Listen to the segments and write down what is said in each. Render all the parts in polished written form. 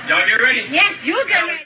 Y'all get ready? Yes, you get ready.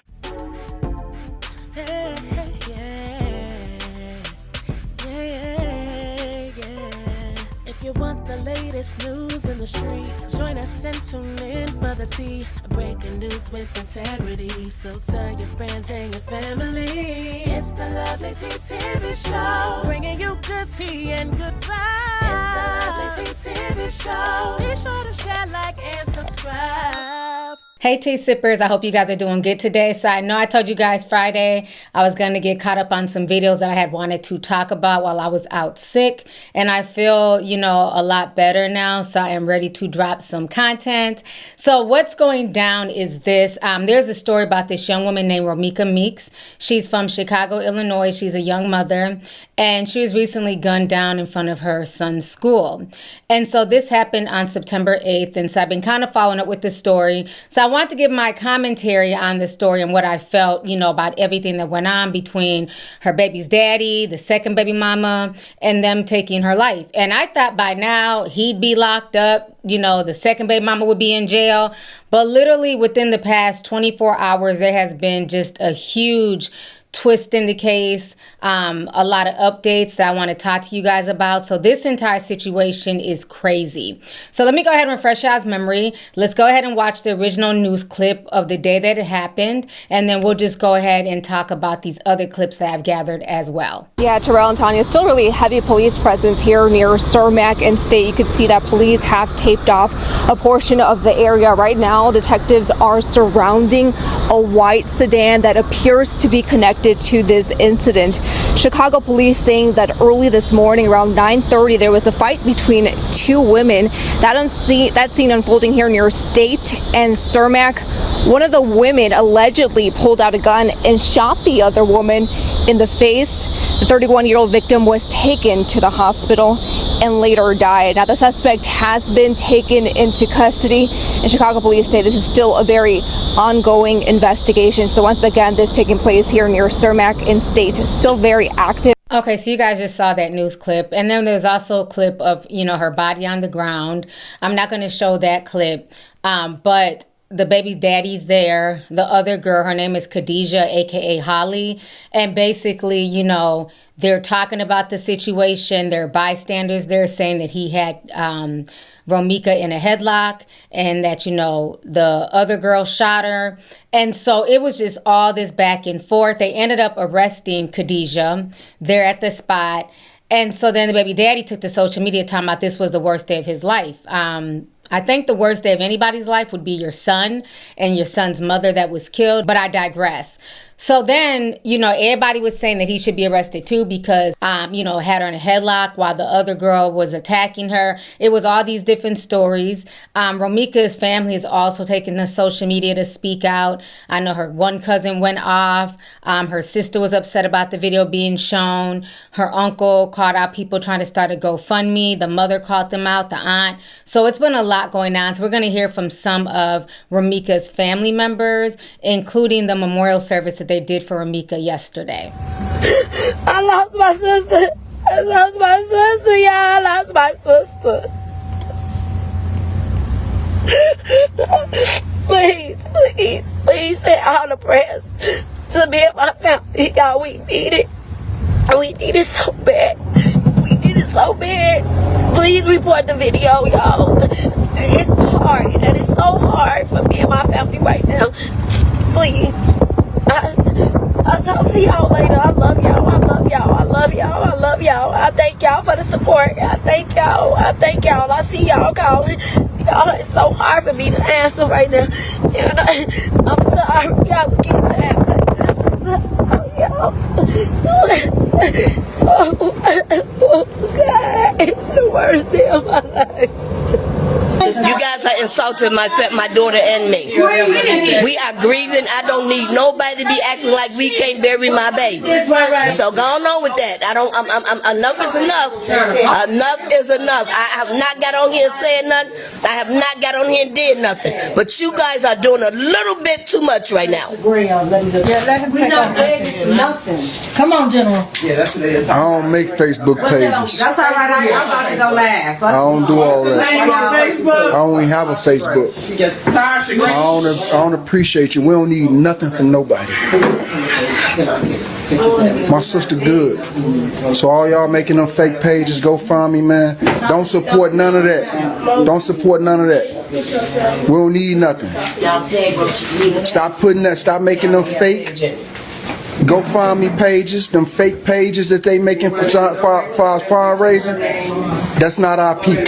If you want the latest news in the streets, join us and tune in for the tea. Breaking news with integrity. So tell your friends and your family. It's the Lovelyti TV show, bringing you good tea and good vibes. It's the Lovelyti TV show. Be sure to share, like, and subscribe. Hey tea sippers, I hope you guys are doing good today. So I know I told you guys Friday I was going to get caught up on some videos that I had wanted to talk about while I was out sick. And I feel, you know, a lot better now. So I am ready to drop some content. So what's going down is this. There's a story about this young woman named Romeca Meeks. She's from Chicago, Illinois. She's a young mother. And she was recently gunned down in front of her son's school. And so this happened on September 8th. And so I've been kind of following up with the story. So I want to give my commentary on the story and what I felt, you know, about everything that went on between her baby's daddy, the second baby mama, and them taking her life. And I thought by now he'd be locked up, you know, the second baby mama would be in jail. But literally within the past 24 hours, there has been just a huge twist in the case, a lot of updates that I want to talk to you guys about. So this entire situation is crazy. So let me go ahead and refresh y'all's memory. Let's go ahead and watch the original news clip of the day that it happened, and then we'll just go ahead and talk about these other clips that I've gathered as well. Yeah, Terrell and Tanya, still really heavy police presence here near Romeca and State. You can see that police have taped off a portion of the area. Right now, detectives are surrounding a white sedan that appears to be connected to this incident. Chicago police saying that early this morning around 9:30 there was a fight between two women. That scene unfolding here near State and Romeca. One of the women allegedly pulled out a gun and shot the other woman in the face. The 31-year-old victim was taken to the hospital and later died. Now the suspect has been taken into custody, and Chicago police say this is still a very ongoing investigation. So once again, this taking place here near Romeca in State, still very active. Okay, so you guys just saw that news clip. And then there's also a clip of, you know, her body on the ground. I'm not going to show that clip, but the baby's daddy's there. The other girl, her name is Khadijah, aka Holly. And basically, you know, they're talking about the situation. There are bystanders there saying that he had Romeca in a headlock and that, you know, the other girl shot her. And so it was just all this back and forth. They ended up arresting Khadijah there at the spot. And so then the baby daddy took to social media talking about this was the worst day of his life. I think the worst day of anybody's life would be your son and your son's mother that was killed, but I digress. So then, you know, everybody was saying that he should be arrested too because, you know, had her in a headlock while the other girl was attacking her. It was all these different stories. Romeca's family is also taking to social media to speak out. I know her one cousin went off. Her sister was upset about the video being shown. Her uncle called out people trying to start a GoFundMe. The mother called them out, the aunt. So it's been a lot going on. So we're going to hear from some of Romeca's family members, including the memorial service that they did for Romeca yesterday. I lost my sister. I lost my sister, y'all. I lost my sister. Please send all the prayers to me and my family, y'all. We need it. We need it so bad. We need it so bad. Please report the video, y'all. It's hard. That is so hard for me and my family right now. Please. I'll talk to y'all later. I love y'all. I love y'all. I love y'all. I love y'all. I thank y'all for the support. I thank y'all. I thank y'all. I see y'all calling. Y'all, it's so hard for me to answer right now. And I'm sorry. Y'all will get time to answer. Y'all. Oh, God. The worst day of my life. You guys are insulting my daughter and me. We are grieving. I don't need nobody to be acting like we can't bury my baby. So go on with that. Enough is enough. Enough is enough. I have not got on here and said nothing. I have not got on here and did nothing. But you guys are doing a little bit too much right now. Yeah, let him take on nothing. Come on, General. Yeah, that's what it is. I don't make Facebook pages. That's all right. I'm about to go laugh. I don't do all that. I don't even have a Facebook. I don't appreciate you. We don't need nothing from nobody. My sister good. So all y'all making them fake pages, go find me, man. Don't support none of that. Don't support none of that. We don't need nothing. Stop putting that. Stop making them fake GoFundMe pages, them fake pages that they making for fundraising. That's not our people.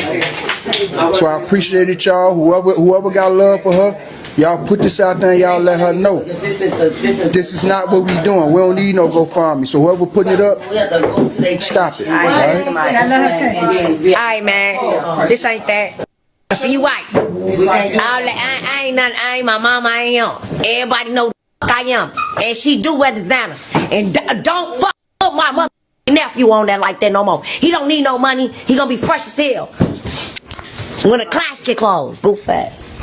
So I appreciate y'all. Whoever got love for her, y'all put this out there and y'all let her know. This is not what we doing. We don't need no GoFundMe. So whoever putting it up, stop it. Alright, man. This ain't that. See you white. I ain't nothing. I ain't my mama. I ain't him. Everybody know I am, and she do wear designer. And don't fuck up my mother nephew on that like that no more. He don't need no money. He gonna be fresh as hell when the class get closed. Go fast.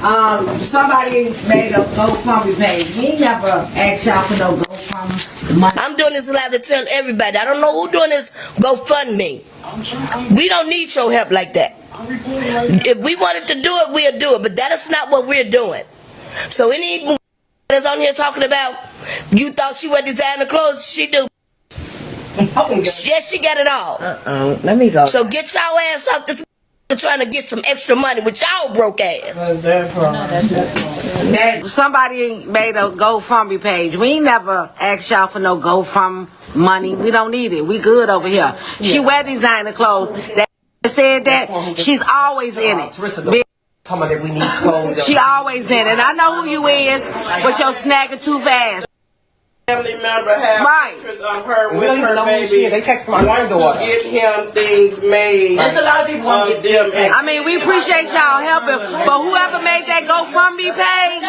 Somebody made a GoFundMe page. We never asked y'all for no GoFundMe money. I'm doing this live to tell everybody. I don't know who doing this GoFundMe. We don't need your help like that. If we wanted to do it, we'll do it. But that is not what we're doing. So any that's on here talking about you thought she wear designer clothes, she do. Yes, she got it all. Let me go. So get y'all ass up this trying to get some extra money with y'all broke ass. Somebody made a GoFundMe page. We never asked y'all for no GoFundMe money. We don't need it. We good over here. She wear designer clothes. That said that she's always in it. We need clothes. She always in it. I know who you is, but your snagger too fast. Family member have pictures of her with her baby. They text my granddaughter. Get him things made. There's a lot of people want to get them. I mean, we appreciate y'all helping, but whoever made that GoFundMe page,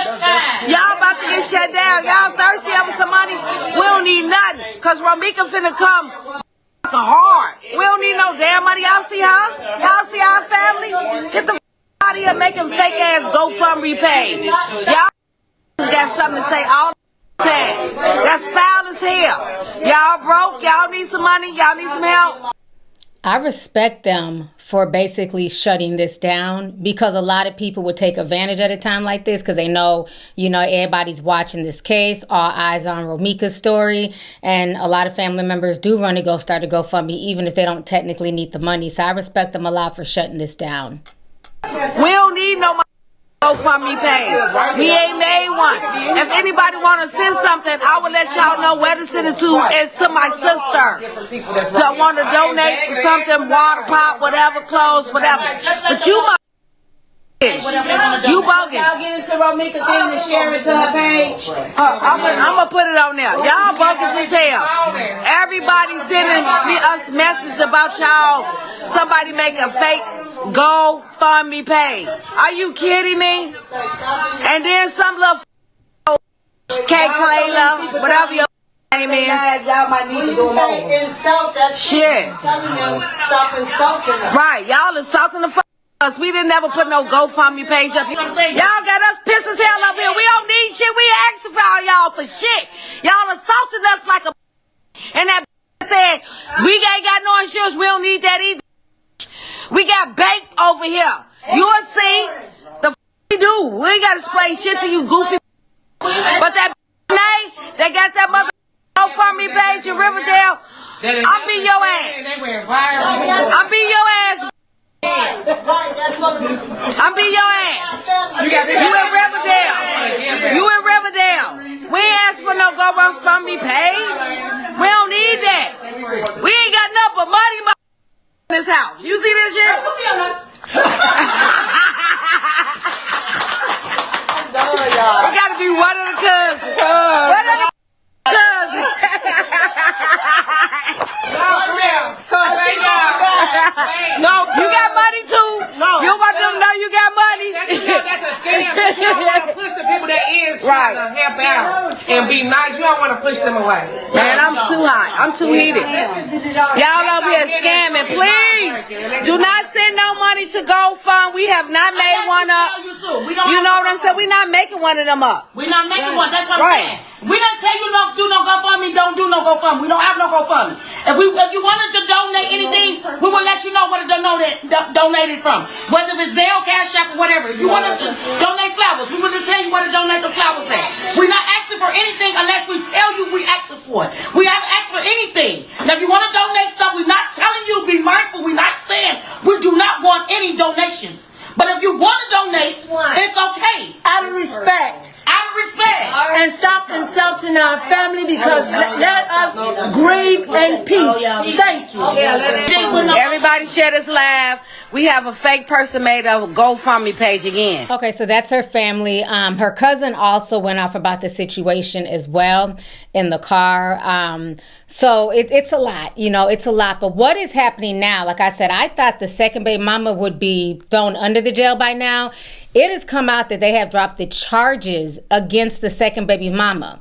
y'all about to get shut down. Y'all thirsty over some money? We don't need nothing, cause Romeca finna come hard. We don't need no damn money. Y'all see us? Y'all see our family? Get the out of here making fake ass GoFundMe page. Y'all got something to say all the time. That's foul as hell. Y'all broke. Y'all need some money. Y'all need some help. I respect them for basically shutting this down, because a lot of people would take advantage at a time like this because they know, everybody's watching this case, all eyes on Romeca's story, and a lot of family members do run to start a GoFundMe even if they don't technically need the money. So I respect them a lot for shutting this down. We don't need no GoFundMe page. We ain't made one. If anybody want to send something, I will let y'all know where to send it to. It's to my sister. That want to donate something, water pop, whatever, clothes, whatever. But you you bogus. Y'all get into Romeca thing and share it to her page. I'm gonna put it on there. Y'all bogus as hell. Everybody sending us messages about y'all. Somebody make a fake GoFundMe page. Are you kidding me? And then some little K Clayla, whatever your name is. Y'all might need to go home. Insult, that's shit. Telling them stop insulting us. Right, y'all insulting the us. We didn't never put no GoFundMe page up. Y'all got us pissed as hell up here. We don't need shit. We asking for y'all for shit. Y'all assaulting us like a and that said we ain't got no insurance. We don't need that either. We got baked over here. You'll see the we do. We ain't gotta explain shit to you, goofy. But that they got that mother GoFundMe page in Riverdale. I'll be your ass. I'll be your ass. I'll be your ass. You in Riverdale. You in Riverdale. We ain't asked for no GoFundMe page. We don't need that. We ain't got nothing but money in this house. You see this shit? It gotta be one of the cousins. One of the cousins. No, you got money too. No, you want them to know you got money. That's a scam. You don't want to push the people that is trying to help out and be nice. You don't want to push them away. Man, I'm too hot. I'm too heated. Y'all over here scamming. Please do not send no money to GoFund. We have not made one up. You know what I'm saying? We're not making one of them up. We're not making one. That's what I'm saying. We don't tell you don't do no GoFundMe. Don't do no GoFundMe. We don't have no GoFundMe. If you wanted to donate anything, we will let you know where to donate it from. Whether it's Zelle, Cash App, or whatever. If you wanted to donate flowers, we will tell you where to donate the flowers at. We're not asking for anything unless we tell you we asking for it. We haven't asked for anything. Now, if you want to donate stuff, we're not telling you be mindful. We're not saying we do not want any donations. But if you want to donate, it's okay. Out of respect. Out of respect. And stop insulting our family because let us grieve in peace. Thank you. Everybody share this live. We have a fake person made a GoFundMe page again. Okay, so that's her family. Her cousin also went off about the situation as well in the car. So it's a lot, it's a lot. But what is happening now? Like I said, I thought the second baby mama would be thrown under the jail by now. It has come out that they have dropped the charges against the second baby mama.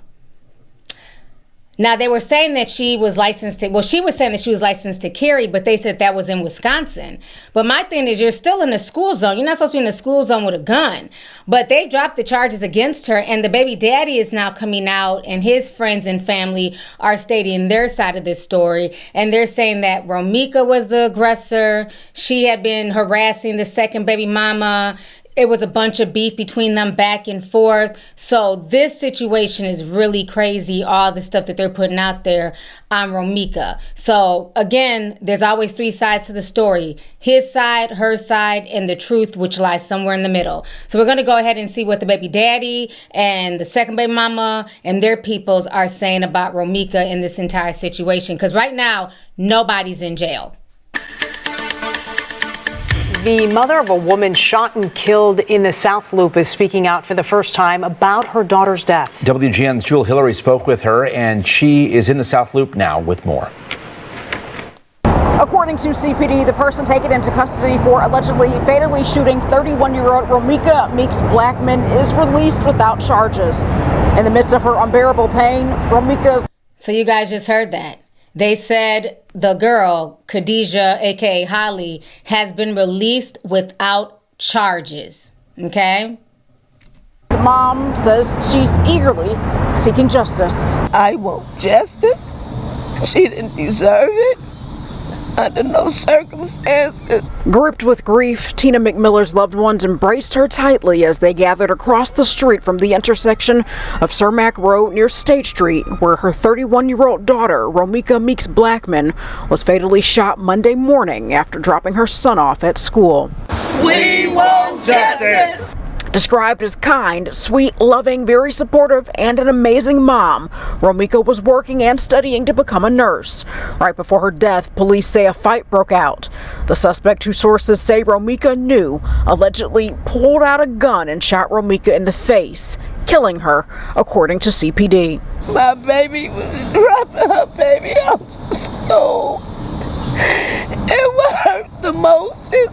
Now, they were saying that she was licensed to, she was saying that she was licensed to carry, but they said that was in Wisconsin. But my thing is, you're still in the school zone. You're not supposed to be in the school zone with a gun. But they dropped the charges against her, and the baby daddy is now coming out, and his friends and family are stating their side of this story. And they're saying that Romeca was the aggressor. She had been harassing the second baby mama. It was a bunch of beef between them back and forth. So this situation is really crazy, all the stuff that they're putting out there on Romeca. So again, there's always three sides to the story. His side, her side, and the truth, which lies somewhere in the middle. So we're going to go ahead and see what the baby daddy and the second baby mama and their peoples are saying about Romeca in this entire situation. Because right now, nobody's in jail. The mother of a woman shot and killed in the South Loop is speaking out for the first time about her daughter's death. WGN's Jewel Hillary spoke with her, and she is in the South Loop now with more. According to CPD, the person taken into custody for allegedly fatally shooting 31-year-old Romeca Meeks Blackman is released without charges. In the midst of her unbearable pain, Romeca's... So you guys just heard that. They said the girl, Khadijah, aka Holly, has been released without charges. Okay? Mom says she's eagerly seeking justice. I want justice. She didn't deserve it under no circumstances. Gripped with grief, Tina McMiller's loved ones embraced her tightly as they gathered across the street from the intersection of Cermak Road near State Street, where her 31-year-old daughter, Romeca Meeks Blackman, was fatally shot Monday morning after dropping her son off at school. We want justice. Described as kind, sweet, loving, very supportive, and an amazing mom, Romeca was working and studying to become a nurse. Right before her death, police say a fight broke out. The suspect, who sources say Romeca knew, allegedly pulled out a gun and shot Romeca in the face, killing her, according to CPD. My baby was dropping her baby out to school. And what hurt the most is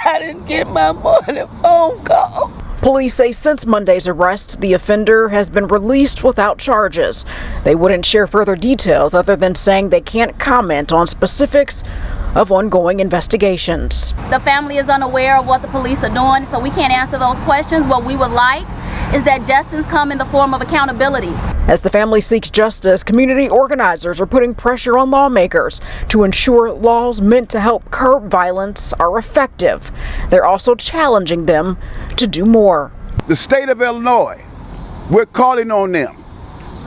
I didn't get my morning phone call. Police say since Monday's arrest, the offender has been released without charges. They wouldn't share further details other than saying they can't comment on specifics of ongoing investigations. The family is unaware of what the police are doing, so we can't answer those questions. What we would like is that justice come in the form of accountability. As the family seeks justice, community organizers are putting pressure on lawmakers to ensure laws meant to help curb violence are effective. They're also challenging them to do more. The state of Illinois, we're calling on them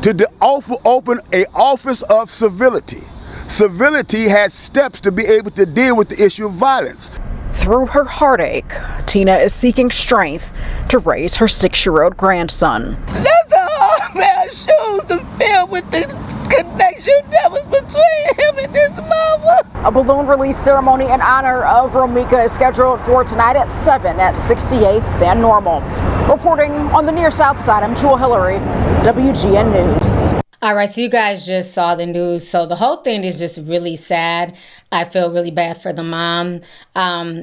to open an office of civility. Civility has steps to be able to deal with the issue of violence. Through her heartache, Tina is seeking strength to raise her 6-year-old grandson. That's a hard man shoes to fill with the connection that was between him and his mama. A balloon release ceremony in honor of Romeca is scheduled for tonight at 7 at 68th and Normal. Reporting on the near south side, I'm Jewel Hillary, WGN News. All right, so you guys just saw the news. So the whole thing is just really sad. I feel really bad for the mom.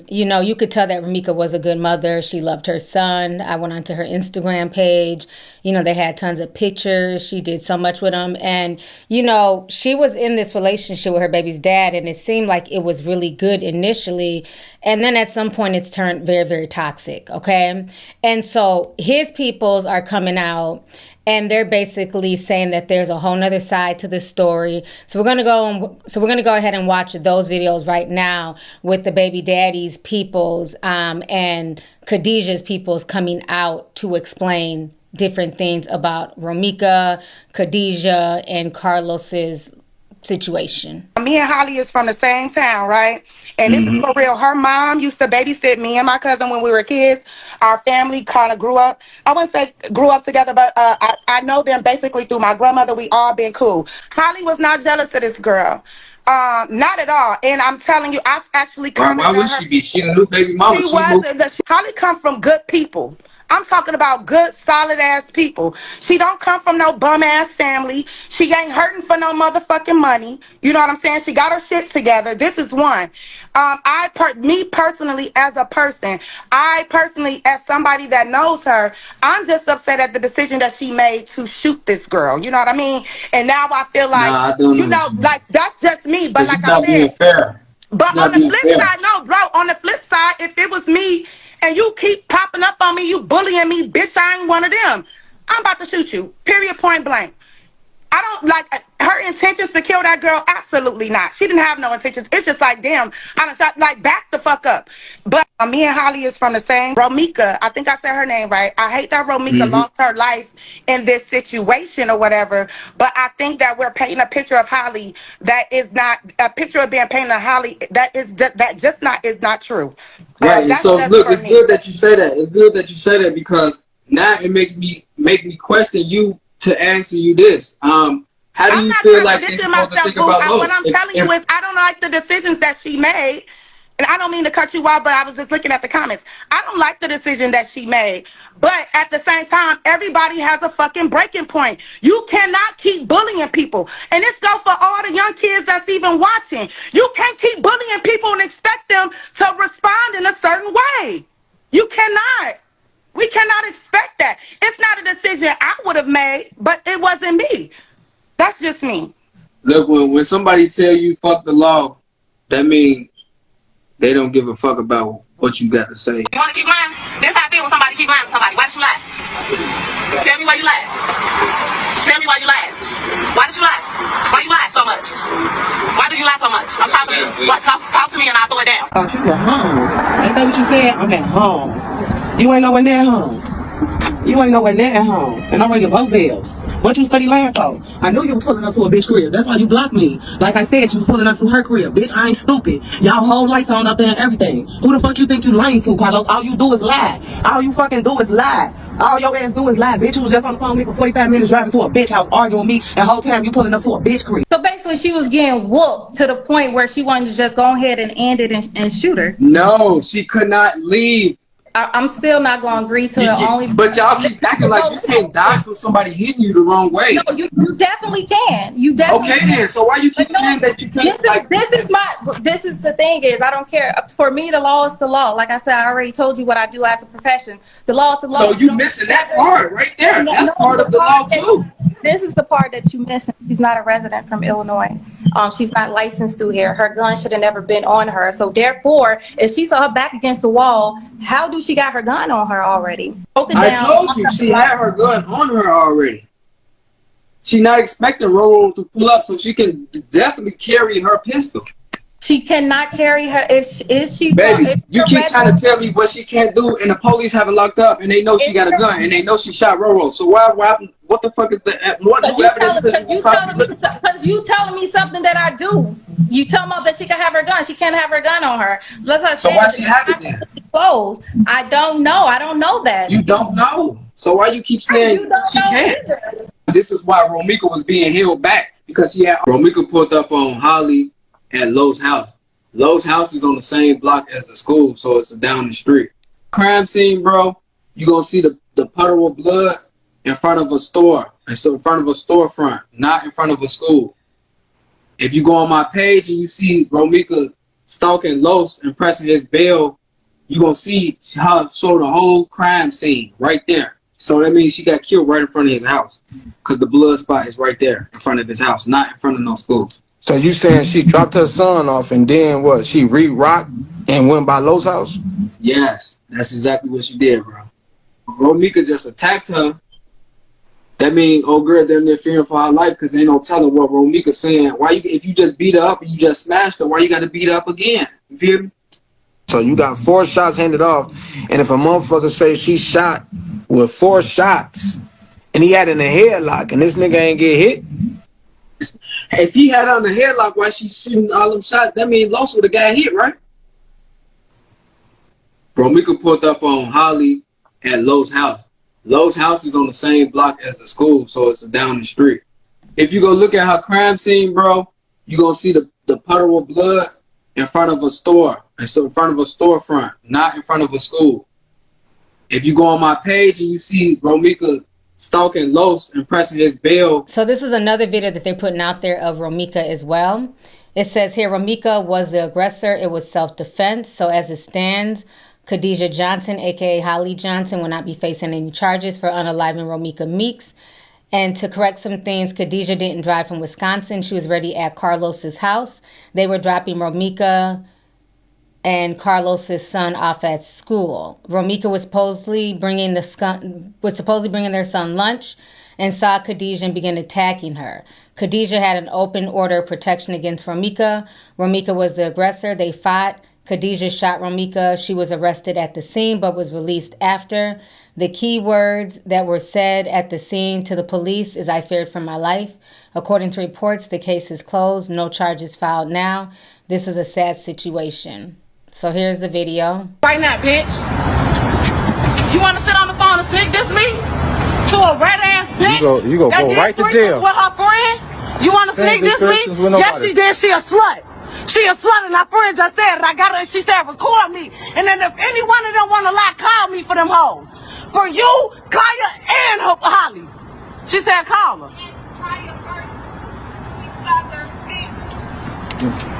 You know, you could tell that Romeca was a good mother. She loved her son. I went onto her Instagram page. You know, they had tons of pictures. She did so much with him. And, you know, she was in this relationship with her baby's dad, and it seemed like it was really good initially. And then at some point, it's turned very, very toxic, okay? And so his peoples are coming out, and they're basically saying that there's a whole nother side to the story. So we're gonna go ahead and watch those videos right now with the baby daddy's peoples and Khadijah's peoples coming out to explain different things about Romeca, Khadijah, and Carlos's situation. Me and Holly is from the same town, right? And this is for real. Her mom used to babysit me and my cousin when we were kids. Our family kind of grew up. I wouldn't say grew up together, but I know them basically through my grandmother. We all been cool. Holly was not jealous of this girl. Not at all. And I'm telling you, I've actually come. Why would she be? She a new baby mama. She wasn't. Holly comes from good people. I'm talking about good, solid-ass people. She don't come from no bum-ass family. She ain't hurting for no motherfucking money. You know what I'm saying? She got her shit together. This is one. Me personally, as a person, as somebody that knows her, I'm just upset at the decision that she made to shoot this girl. You know what I mean? And now I feel like, you know, like, that's just me. But like I said, fair. But on the flip side, no, bro, on the flip side, if it was me, and you keep popping up on me, you bullying me, bitch, I ain't one of them. I'm about to shoot you, period, point blank. I don't, like, her intentions to kill that girl, absolutely not. She didn't have no intentions. It's just like, damn, I done shot, like, back the fuck up. But me and Holly is from the same, Romeca, I think I said her name right. I hate that Romeca lost her life in this situation or whatever, but I think that we're painting a picture of Holly that is not, a picture of being painted of Holly that is is not true. Right, and so look, it's good that you say that. It's good that you say that because now it makes me question you to answer you this. How do you feel like they're supposed to think about Lois? What I'm telling you is I don't like the decisions that she made. And I don't mean to cut you off, but I was just looking at the comments. I don't like the decision that she made. But at the same time, everybody has a fucking breaking point. You cannot keep bullying people. And this goes for all the young kids that's even watching. You can't keep bullying people and expect them to respond in a certain way. You cannot. We cannot expect that. It's not a decision I would have made, but it wasn't me. That's just me. Look, when somebody tell you fuck the law, that means they don't give a fuck about what you got to say. You want to keep lying? This how I feel when somebody keep lying to somebody. Why did you lie? Tell me why you lied. Tell me why you lied. Why did you lie? Why you lie so much? Why do you lie so much? I'm talking to you. Talk to me and I'll throw it down. Oh, you were home. Ain't that what you said? I'm at home. You ain't nowhere near home. You ain't nowhere near at home. And I'm ringing both bells. What you study land for? I knew you was pulling up to a bitch crib. That's why you blocked me. Like I said, you was pulling up to her crib. Bitch, I ain't stupid. Y'all whole lights on up there and everything. Who the fuck you think you lying to, Carlos? All you do is lie. All you fucking do is lie. All your ass do is lie. Bitch, you was just on the phone with me for 45 minutes driving to a bitch house arguing with me, and the whole time you pulling up to a bitch crib. So basically, she was getting whooped to the point where she wanted to just go ahead and end it and shoot her. No, she could not leave. I'm still not going to agree to the only. But y'all keep acting like you can't die from somebody hitting you the wrong way. No, you definitely can. You definitely. Okay, then. So why you keep saying that you can't? This is the thing is I don't care. For me, the law is the law. Like I said, I already told you what I do as a profession. The law is the law. So you missing that part right there. That's part of the law too. This is the part that you missing. She's not a resident from Illinois. She's not licensed through here. Her gun should have never been on her. So therefore, if she saw her back against the wall, how do she got her gun on her already? I told you she had her gun on her already. She not expecting Roro to pull up, so she can definitely carry her pistol. She cannot carry her if she. Baby, you keep trying to tell me what she can't do, and the police have her locked up, and they know she got a gun, and they know she shot Roro. So why? What the fuck is the more new evidence? Because you telling me something that I do. You tell me that she can have her gun. She can't have her gun on her. So why she have it then? Closed. I don't know. I don't know that. You don't know. So why you keep saying she can't? Either. This is why Romeca was being held back because she had Romeca pulled up on Holly at Lowe's house. Lowe's house is on the same block as the school, so it's down the street. Crime scene, bro. You gonna see the puddle of blood in front of a store, and so in front of a storefront, not in front of a school. If you go on my page and you see Romeca stalking Los and pressing his bell, you're going to see how show the whole crime scene right there. So that means she got killed right in front of his house because the blood spot is right there in front of his house, not in front of no schools. So you saying she dropped her son off and then what? She re-rocked and went by Lo's house? Yes, that's exactly what she did, bro. Romeca just attacked her. That means old girl damn near fearing for her life because ain't no telling what Romeca saying. Why you if you just beat her up and you just smashed her, why you got to beat her up again? You feel me? So you got 4 shots handed off, and if a motherfucker say she shot with 4 shots and he had in a headlock and this nigga ain't get hit? If he had on the headlock while she's shooting all them shots, that means Los would have got hit, right? Romeca pulled up on Holly at Lo's house. Lo's house is on the same block as the school, so it's down the street. If you go look at her crime scene, bro, you gonna see the puddle of blood in front of a store. And so in front of a storefront, not in front of a school. If you go on my page and you see Romeca stalking Los and pressing his bell. So this is another video that they're putting out there of Romeca as well. It says here, Romeca was the aggressor. It was self-defense. So as it stands, Khadijah Johnson, a.k.a. Holly Johnson, will not be facing any charges for unaliving Romeca Meeks. And to correct some things, Khadijah didn't drive from Wisconsin. She was already at Carlos's house. They were dropping Romeca and Carlos's son off at school. Romeca was supposedly bringing their son lunch and saw Khadijah and began attacking her. Khadijah had an open order of protection against Romeca. Romeca was the aggressor. They fought. Khadijah shot Romeca. She was arrested at the scene but was released after. The key words that were said at the scene to the police is, "I feared for my life." According to reports, the case is closed. No charges filed now. This is a sad situation. So here's the video. Right now, bitch. You want to sit on the phone and sneak this me to a red ass bitch? You go right to jail. With her friend? You want to sneak this me? Yes, she did. She a slut. She a slut, and her friend just said it. I got her. She said, record me. And then if any one of them want to lie, call me for them hoes. For you, Kaya, and Holly. She said, call her.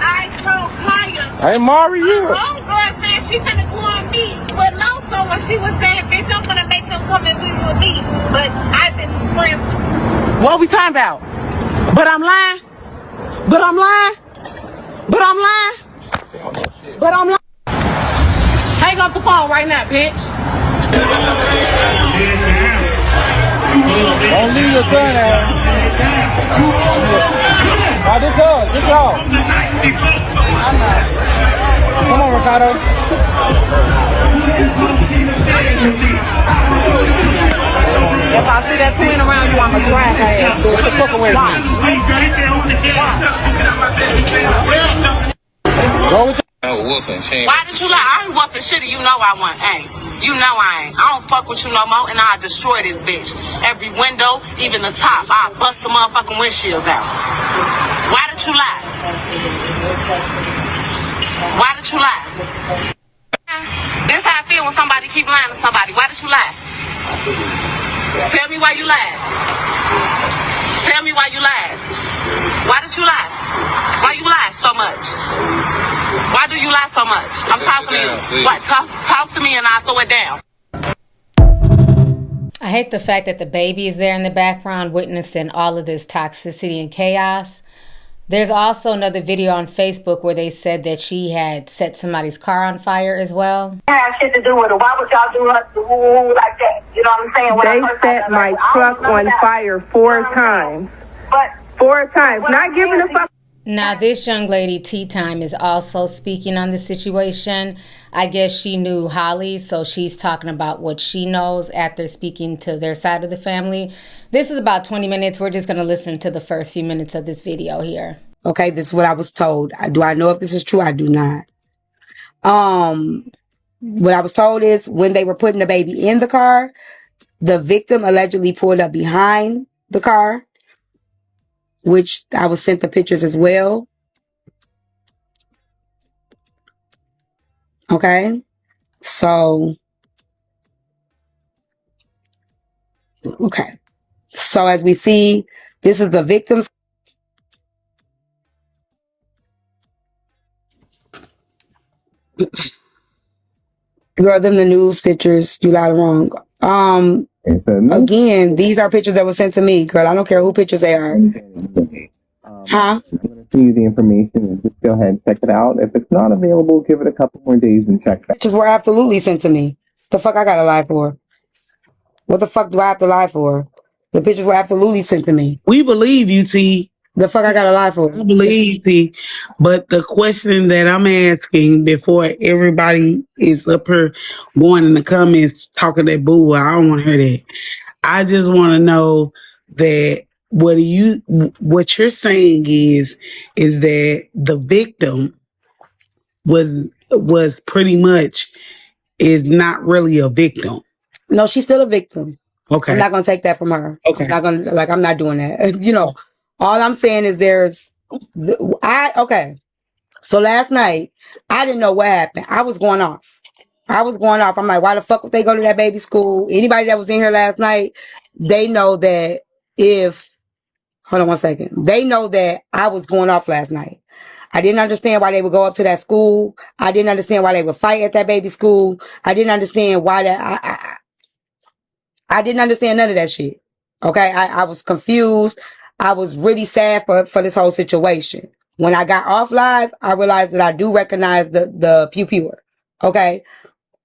I told Kaya. Hey, Mari, you. My homegirl said she finna go on me with Loso when she was saying, bitch, I'm gonna make them come and be with me. But I've been friends. What we talking about? But I'm lying? But I'm lying? But I'm lying? But I'm lying? Hang up the phone right now, bitch. Don't leave your son out. Now this us, this y'all. Come on, Ricardo. If I see that twin around you, I'ma drag her ass. What the fuck away from Why did you lie? I ain't whooping shit. You know I want. Hey, you know I ain't. I don't fuck with you no more, and I'll destroy this bitch. Every window, even the top, I'll bust the motherfucking windshields out. Why did you lie? Why did you lie? This how I feel when somebody keep lying to somebody. Why did you lie? Tell me why you lied. Tell me why you lied. Why did you lie? Why you lie so much? Why do you lie so much? I'm talking to you. What? Talk to me and I'll throw it down. I hate the fact that the baby is there in the background witnessing all of this toxicity and chaos. There's also another video on Facebook where they said that she had set somebody's car on fire as well. Have shit to do with it. Why would y'all do her like that? You know what I'm saying? When They set my truck on fire 4 times. But 4 times. Not giving a fuck. Now, this young lady, Tea Time, is also speaking on the situation. I guess she knew Holly, so she's talking about what she knows after speaking to their side of the family. This is about 20 minutes. We're just going to listen to the first few minutes of this video here. Okay, this is what I was told. Do I know if this is true? I do not. What I was told is when they were putting the baby in the car, the victim allegedly pulled up behind the car, which I was sent the pictures as well. Okay, so, okay. So as we see, this is the victim's. Girl, them the news pictures. You lied wrong. Again, these are pictures that were sent to me, girl. I don't care who pictures they are. Huh? I'm going to send you the information and just go ahead and check it out. If it's not available, give it a couple more days and check back. Pictures were absolutely sent to me. The fuck I gotta lie for? What the fuck do I have to lie for? The pictures were absolutely sent to me. We believe you, T. The fuck I gotta lie for? I believe T. But the question that I'm asking before everybody is up here going in the comments talking that boo, I don't want to hear that. I just want to know that what you're saying is that the victim was pretty much is not really a victim. No, she's still a victim. Okay. I'm not gonna take that from her. Okay. I'm not doing that. You know, all I'm saying is okay. So last night, I didn't know what happened. I was going off. I'm like, why the fuck would they go to that baby school? Anybody that was in here last night, they know that hold on one second. They know that I was going off last night. I didn't understand why they would go up to that school. I didn't understand why they would fight at that baby school. I didn't understand why I didn't understand none of that shit. Okay. I was confused. I was really sad for this whole situation. When I got off live, I realized that I do recognize the pew pewer. Okay.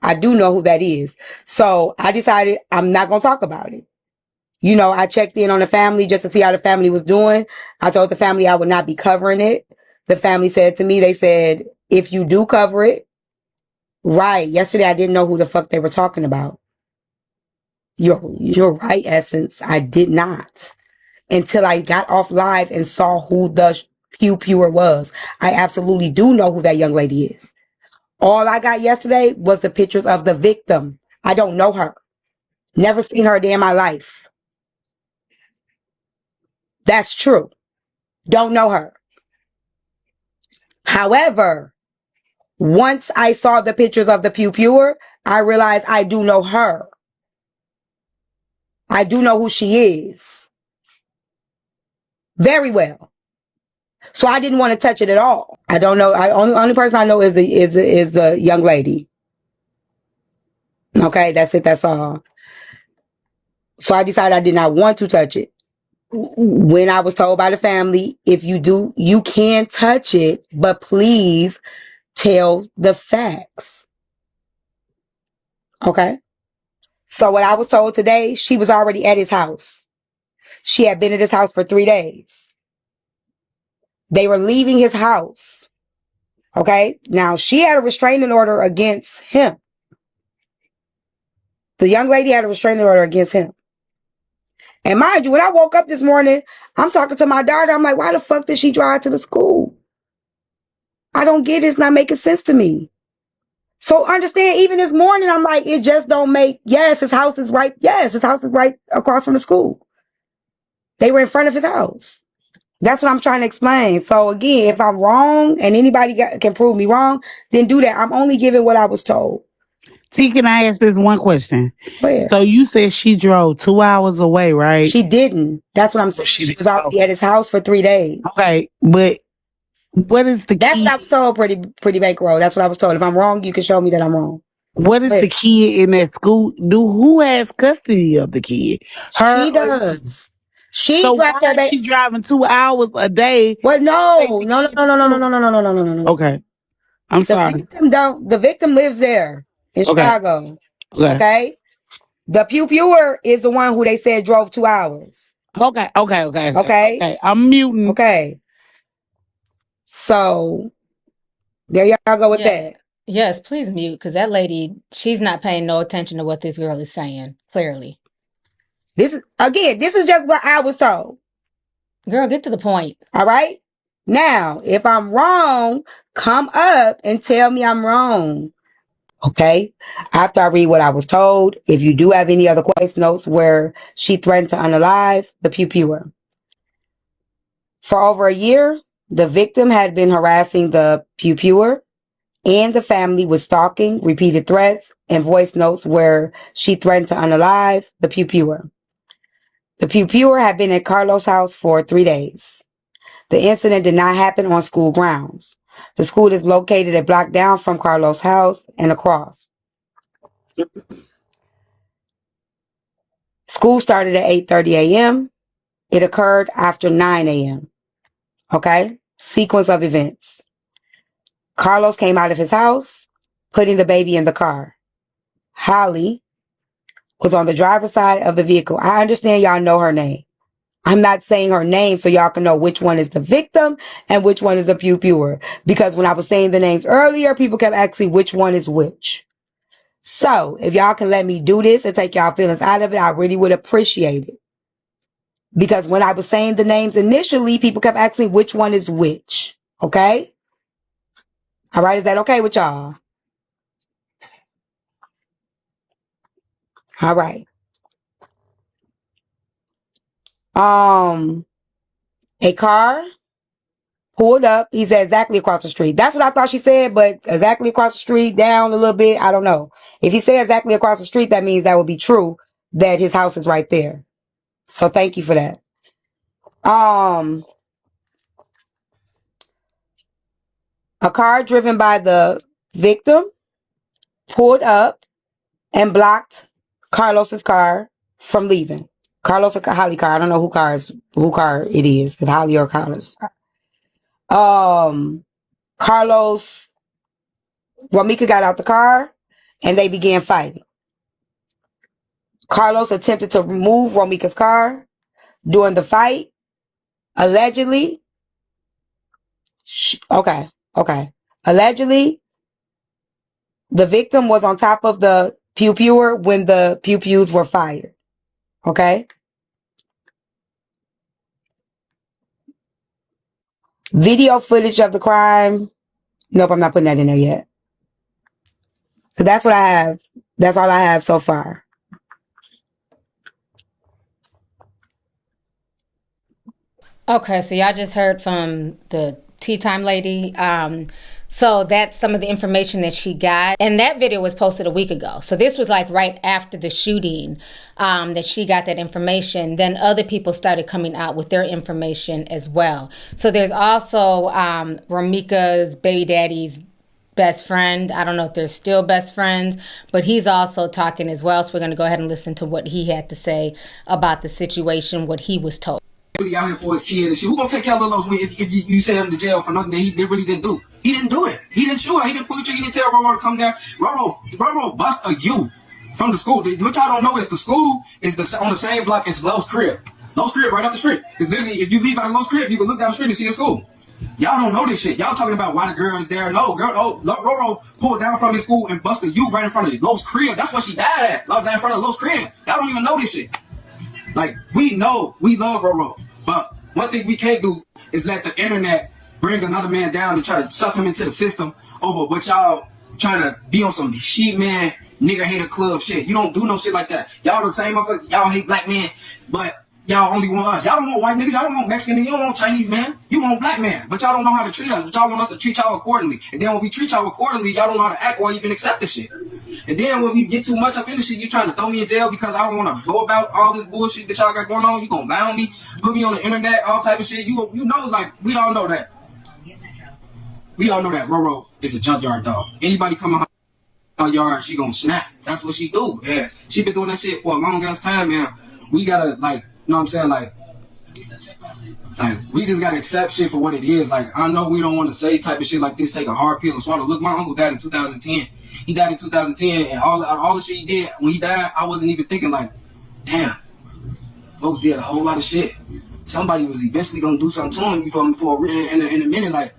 I do know who that is. So I decided I'm not going to talk about it. You know, I checked in on the family just to see how the family was doing. I told the family I would not be covering it. The family said to me, they said, if you do cover it, right. Yesterday, I didn't know who the fuck they were talking about. You're right, Essence. I did not. Until I got off live and saw who the pew pewer was. I absolutely do know who that young lady is. All I got yesterday was the pictures of the victim. I don't know her. Never seen her a day in my life. That's true. Don't know her. However, once I saw the pictures of the pew pewer, I realized I do know her. I do know who she is. Very well. So I didn't want to touch it at all. I don't know. Only person I know is the young lady. Okay, that's it. That's all. So I decided I did not want to touch it. When I was told by the family, if you do, you can touch it, but please tell the facts. Okay. So what I was told today, she was already at his house. She had been at his house for 3 days. They were leaving his house. Okay. Now she had a restraining order against him. The young lady had a restraining order against him. And mind you, when I woke up this morning, I'm talking to my daughter. I'm like, why the fuck did she drive to the school? I don't get it. It's not making sense to me. So understand, even this morning, I'm like, it just don't make, yes, his house is right. Yes, his house is right across from the school. They were in front of his house. That's what I'm trying to explain. So again, if I'm wrong and anybody can prove me wrong, then do that. I'm only giving what I was told. T, can I ask this one question? Where? So you said she drove 2 hours away, right? She didn't. That's what I'm saying. She was already at his house for 3 days. Okay, but what is the key? That's what I was told, pretty bankroll. That's what I was told. If I'm wrong, you can show me that I'm wrong. What is the kid in that school? Who has custody of the kid? Her. She does. So why is she driving 2 hours a day? What? No. Okay, I'm sorry. The victim lives there in Chicago. Okay. The pew pewer is the one who they said drove 2 hours. Okay. I'm muting. Okay. So there y'all go with that. Yes, please mute, because that lady, she's not paying no attention to what this girl is saying, clearly. This is just what I was told. Girl, get to the point. All right? Now, if I'm wrong, come up and tell me I'm wrong. Okay? After I read what I was told, if you do have any other voice notes where she threatened to unalive the pew pewer. For over a year, the victim had been harassing the pew pewer and the family with stalking, repeated threats, and voice notes where she threatened to unalive the pew pewer. The pew pewer had been at Carlos' house for 3 days. The incident did not happen on school grounds. The school is located a block down from Carlos' house and across. School started at 8:30 a.m. It occurred after 9 a.m. Okay? Sequence of events. Carlos came out of his house, putting the baby in the car. Holly was on the driver's side of the vehicle. I understand y'all know her name. I'm not saying her name so y'all can know which one is the victim and which one is the pew-pewer. Because when I was saying the names earlier, people kept asking which one is which. So, if y'all can let me do this and take y'all feelings out of it, I really would appreciate it. Because when I was saying the names initially, people kept asking which one is which. Okay? All right, is that okay with y'all? All right. A car pulled up. He said exactly across the street. That's what I thought she said, but exactly across the street, down a little bit, I don't know. If he said exactly across the street, that means that would be true, that his house is right there. So thank you for that. A car driven by the victim pulled up and blocked Carlos's car from leaving. Carlos or Holly car. I don't know who car it is. It's Holly or Carlos. Carlos, Romeca got out the car and they began fighting. Carlos attempted to remove Romeca's car during the fight. Allegedly, allegedly, the victim was on top of the pew-pewer when the pew-pews were fired. Okay? Video footage of the crime. Nope, I'm not putting that in there yet. So that's what I have. That's all I have so far. Okay, so y'all just heard from the tea time lady. So that's some of the information that she got. And that video was posted a week ago. So this was like right after the shooting that she got that information. Then other people started coming out with their information as well. So there's also Romeca's baby daddy's best friend. I don't know if they're still best friends, but he's also talking as well. So we're going to go ahead and listen to what he had to say about the situation, what he was told. Really out here for his kid and shit. Who gonna take care of Lil if you send him to jail for nothing that he really didn't do? He didn't do it. He didn't shoot her. He didn't pull the trigger. He didn't tell Roro to come down. Roro bust a U from the school. What y'all don't know is the school is on the same block as Lowe's crib. Lowe's crib right up the street. Because literally, if you leave out of Lowe's crib, you can look down the street and see a school. Y'all don't know this shit. Y'all talking about why the girl is there. No, Roro pulled down from his school and busted U right in front of Lowe's crib. That's what she died at. Right in front of Lowe's crib. Y'all don't even know this shit. Like, we know, we love Roro. But one thing we can't do is let the internet bring another man down to try to suck him into the system over what y'all trying to be on some sheep man, nigger hater club shit. You don't do no shit like that. Y'all the same motherfuckers. Y'all hate black men, but y'all only want us. Y'all don't want white niggas. Y'all don't want Mexican niggas. You don't want Chinese man. You want black man. But y'all don't know how to treat us. But y'all want us to treat y'all accordingly. And then when we treat y'all accordingly, y'all don't know how to act or even accept the shit. And then when we get too much up in the shit, you trying to throw me in jail because I don't want to go about all this bullshit that y'all got going on. You gonna lie on me, put me on the internet, all type of shit. You know, like, we all know that. We all know that Roro is a junkyard dog. Anybody come in her yard, she gonna snap. That's what she do. Yeah, she been doing that shit for a long ass time, man. We gotta, like, you know what I'm saying, like we just gotta accept shit for what it is. Like, I know we don't want to say type of shit like this, take a hard pill and swallow. Look, my uncle died in 2010. He died in 2010, and all the shit he did when he died, I wasn't even thinking like, damn, folks did a whole lot of shit. Somebody was eventually gonna do something to him for in a minute. Like,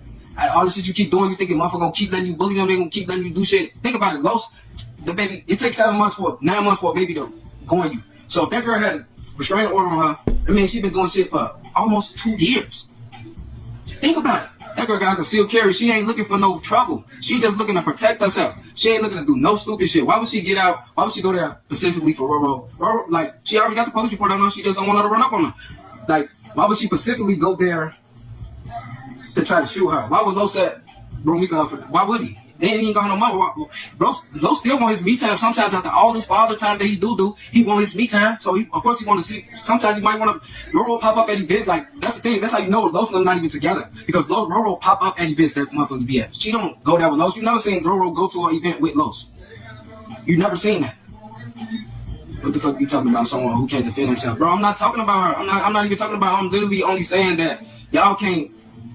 all the shit you keep doing, you thinking motherfucker gonna keep letting you bully them, they gonna keep letting you do shit. Think about it, the baby, it takes 9 months for a baby to go on you. So if that girl had a restraining order on her, I mean, she been doing shit for almost 2 years. Think about it. That girl got concealed carry. She ain't looking for no trouble. She just looking to protect herself. She ain't looking to do no stupid shit. Why would she get out? Why would she go there specifically for Roro? Roro, like, she already got the police report on her. She just don't want her to run up on her. Like, why would she specifically go there to try to shoot her? Why would Lo set Romeca up for that? Why would he? They ain't even got no money. Bro still want his me time. Sometimes after all this father time that he do, he want his me time. So of course he want to see. Sometimes he might want to Roro pop up at events. Like that's the thing. That's how you know Los and them not even together, because Roro pop up at events that motherfuckers be at. She don't go there with Los. You never seen Roro go to an event with Los. You never seen that. What the fuck you talking about? Someone who can't defend himself, bro? I'm not talking about her. I'm not even talking about her. I'm literally only saying that y'all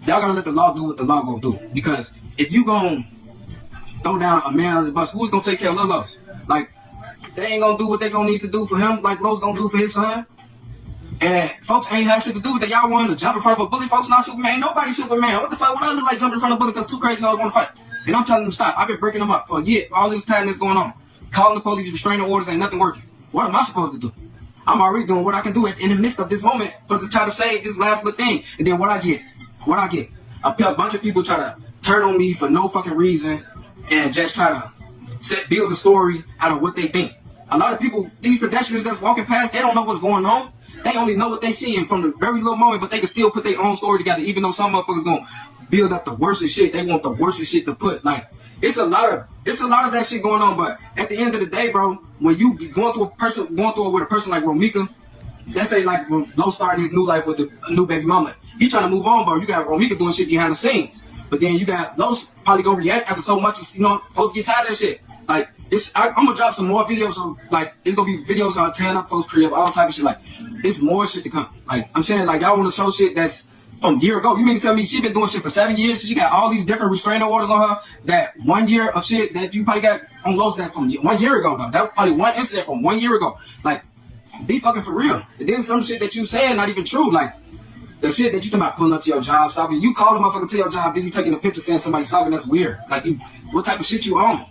gotta let the law do what the law gonna do. Because if you gonna throw down a man on the bus, who's gonna take care of Lil Los? Like, they ain't gonna do what they gonna need to do for him, like Los gonna do for his son. And folks ain't had shit to do with that. Y'all want him to jump in front of a bully. Folks not Superman. Ain't nobody Superman. What the fuck? What I look like jumping in front of a bully because two crazy hoes want to fight? And I'm telling them to stop. I've been breaking them up for a year. All this time that's going on. Calling the police, restraining orders, ain't nothing working. What am I supposed to do? I'm already doing what I can do in the midst of this moment for this try to save this last little thing. And then what I get? A bunch of people try to turn on me for no fucking reason and just try to build a story out of what they think. A lot of people, these pedestrians that's walking past, they don't know what's going on. They only know what they see and from the very little moment, but they can still put their own story together, even though some motherfuckers gonna build up the worstest shit. They want the worstest shit to put. Like, it's a lot of that shit going on, but at the end of the day, bro, when you going through it with a person like Romeca, let's say like Los starting his new life with a new baby mama, he trying to move on, bro. You got Romeca doing shit behind the scenes, but then you got Los probably gonna react after so much, folks get tired of that shit. Like, I'm gonna drop some more videos of, like, it's gonna be videos on tearing up folks' crib, all type of shit. Like, it's more shit to come. Like, I'm saying, like, y'all wanna show shit that's from a year ago. You mean to tell me she been doing shit for 7 years? She got all these different restraining orders on her. That 1 year of shit that you probably got on Los that from 1 year ago, though. That was probably one incident from 1 year ago. Like, be fucking for real. And then some shit that you saying not even true. Like, the shit that you talking about pulling up to your job, stopping. You call a motherfucker to your job, then you taking a picture saying somebody stopping. That's weird. Like, what type of shit you on?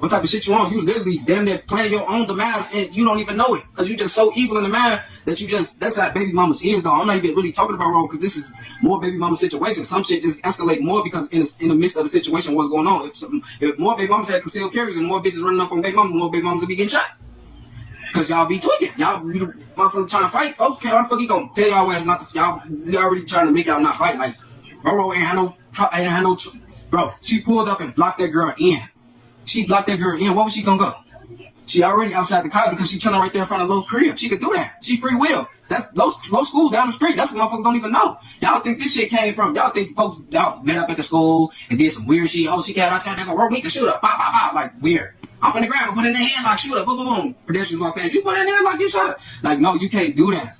What type of shit you on? You literally damn near planning your own demise and you don't even know it. Because you just so evil in the mind that that's how baby mama's is, though. I'm not even really talking about Ro, because this is more baby mama situation. Some shit just escalate more because in the midst of the situation, what's going on. If more baby mamas had concealed carries and more bitches running up on baby mamas, more baby mamas would be getting shot. Because y'all be tweaking. Y'all motherfuckers trying to fight. Folks, how the fuck you gonna tell y'all ass not to, y'all, we already trying to make y'all not fight. Like, Ro ain't had no, bro, she pulled up and blocked that girl in. She blocked that girl in. What was she gonna go? She already outside the car because she chilling right there in front of Lo's crib. She could do that. She free will. That's Lo's school down the street. That's what motherfuckers don't even know. Y'all think this shit came from? Y'all think folks y'all met up at the school and did some weird shit? Oh, she got outside. They go Romeca, shoot up, pop, pop, pop, like weird. I'm finna grab her, put it in the headlock, shoot up, boom, boom, boom. Pedestrians walk past. You put it in the headlock, you shot her. Like, no, you can't do that.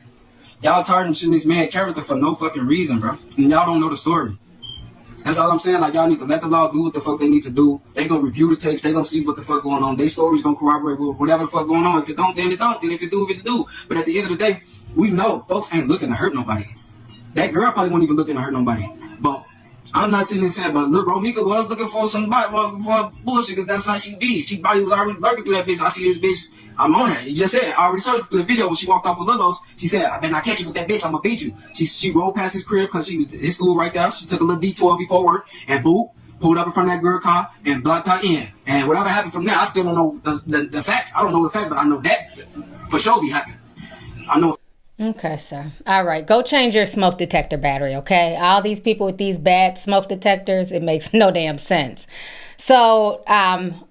Y'all tarnishing this man character for no fucking reason, bro. And y'all don't know the story. That's all I'm saying. Like, y'all need to let the law do what the fuck they need to do. They gonna review the tapes. They gonna see what the fuck going on. Their stories gonna corroborate with whatever the fuck going on. If it don't, then it don't. Then if it do, it do. But at the end of the day, we know folks ain't looking to hurt nobody. That girl probably wasn't even looking to hurt nobody. But I'm not sitting there saying, but look, Romeca was looking for somebody for bullshit, because that's how she be. She probably was already lurking through that bitch. I see this bitch. I'm on her. You just said, I already saw it through the video when she walked off with Lilos. She said, I better not catch you with that bitch. I'm gonna beat you. She rolled past his crib because she was his school right there. She took a little detour before work and boop, pulled up in front of that girl car and blocked her in. And whatever happened from there, I still don't know the facts. I don't know the fact, but I know that for sure happened. I know. Okay, sir. All right. Go change your smoke detector battery, okay? All these people with these bad smoke detectors, it makes no damn sense. So,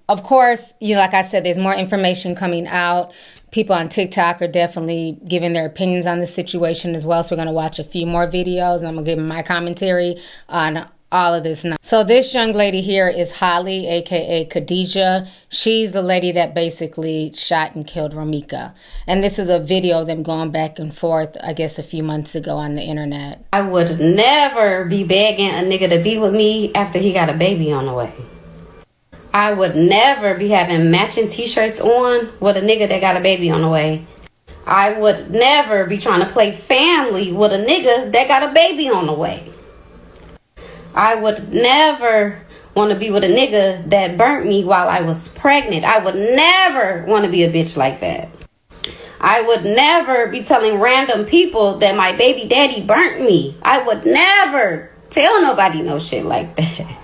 of course, like I said, there's more information coming out. People on TikTok are definitely giving their opinions on the situation as well. So we're going to watch a few more videos and I'm going to give my commentary on all of this now. So this young lady here is Holly, aka Khadijah. She's the lady that basically shot and killed Romeca. And this is a video of them going back and forth, I guess, a few months ago on the internet. I would never be begging a nigga to be with me after he got a baby on the way. I would never be having matching t-shirts on with a nigga that got a baby on the way. I would never be trying to play family with a nigga that got a baby on the way. I would never want to be with a nigga that burnt me while I was pregnant. I would never want to be a bitch like that. I would never be telling random people that my baby daddy burnt me. I would never tell nobody no shit like that.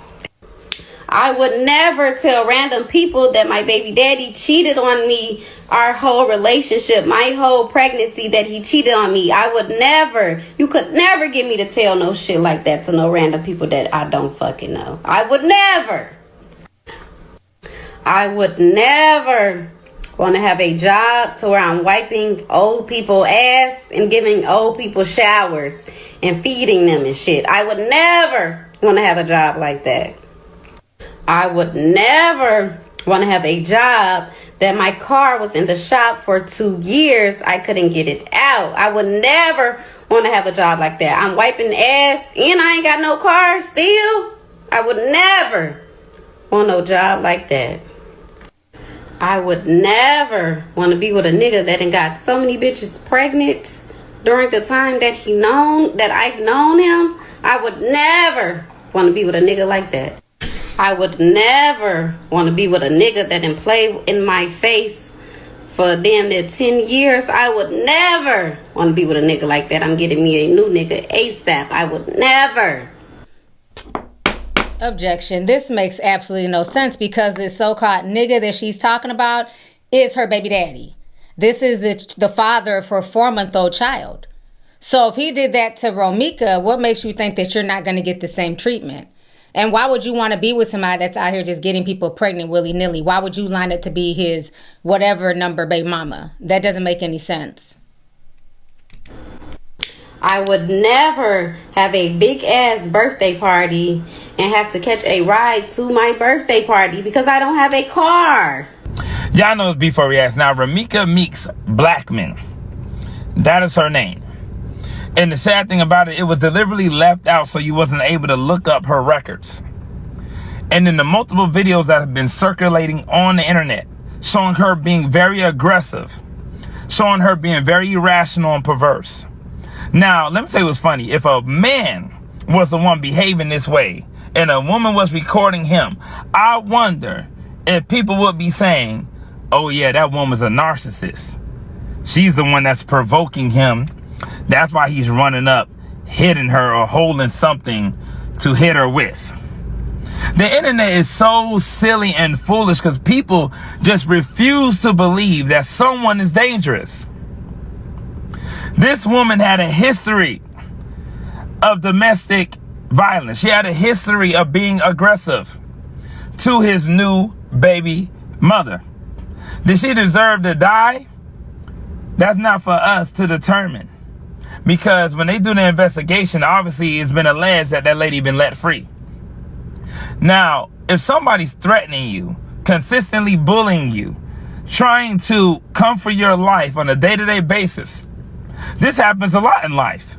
I would never tell random people that my baby daddy cheated on me our whole relationship, my whole pregnancy, that he cheated on me. I would never, you could never get me to tell no shit like that to no random people that I don't fucking know. I would never. I would never want to have a job to where I'm wiping old people's ass and giving old people showers and feeding them and shit. I would never want to have a job like that. I would never want to have a job that my car was in the shop for 2 years. I couldn't get it out. I would never want to have a job like that. I'm wiping ass and I ain't got no car still. I would never want no job like that. I would never want to be with a nigga that done got so many bitches pregnant during the time that I've known him. I would never want to be with a nigga like that. I would never want to be with a nigga that done play in my face for damn near 10 years. I would never want to be with a nigga like that. I'm getting me a new nigga ASAP. I would never. Objection. This makes absolutely no sense because this so-called nigga that she's talking about is her baby daddy. This is the father of her 4-month-old child. So if he did that to Romeca, what makes you think that you're not going to get the same treatment? And why would you want to be with somebody that's out here just getting people pregnant willy-nilly? Why would you line up to be his whatever number baby mama? That doesn't make any sense. I would never have a big ass birthday party and have to catch a ride to my birthday party because I don't have a car. Y'all know it's Before Reacts. Now, Romeca Meeks Blackman, that is her name. And the sad thing about it, it was deliberately left out so you wasn't able to look up her records. And in the multiple videos that have been circulating on the internet, showing her being very aggressive, showing her being very irrational and perverse. Now, let me tell you what's funny. If a man was the one behaving this way and a woman was recording him, I wonder if people would be saying, oh yeah, that woman's a narcissist. She's the one that's provoking him. That's why he's running up, hitting her or holding something to hit her with. The internet is so silly and foolish because people just refuse to believe that someone is dangerous. This woman had a history of domestic violence. She had a history of being aggressive to his new baby mother. Did she deserve to die? That's not for us to determine. Because when they do the investigation, obviously it's been alleged that that lady been let free. Now, if somebody's threatening you, consistently bullying you, trying to come for your life on a day-to-day basis, this happens a lot in life.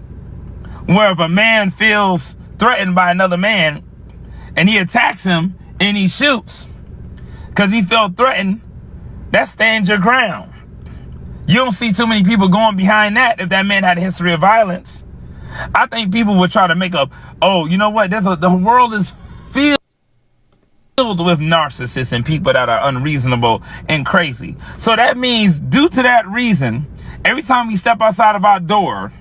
Where if a man feels threatened by another man and he attacks him and he shoots because he felt threatened, that stands your ground. You don't see too many people going behind that if that man had a history of violence. I think people would try to make up, oh, you know what? The world is filled with narcissists and people that are unreasonable and crazy. So that means due to that reason, every time we step outside of our door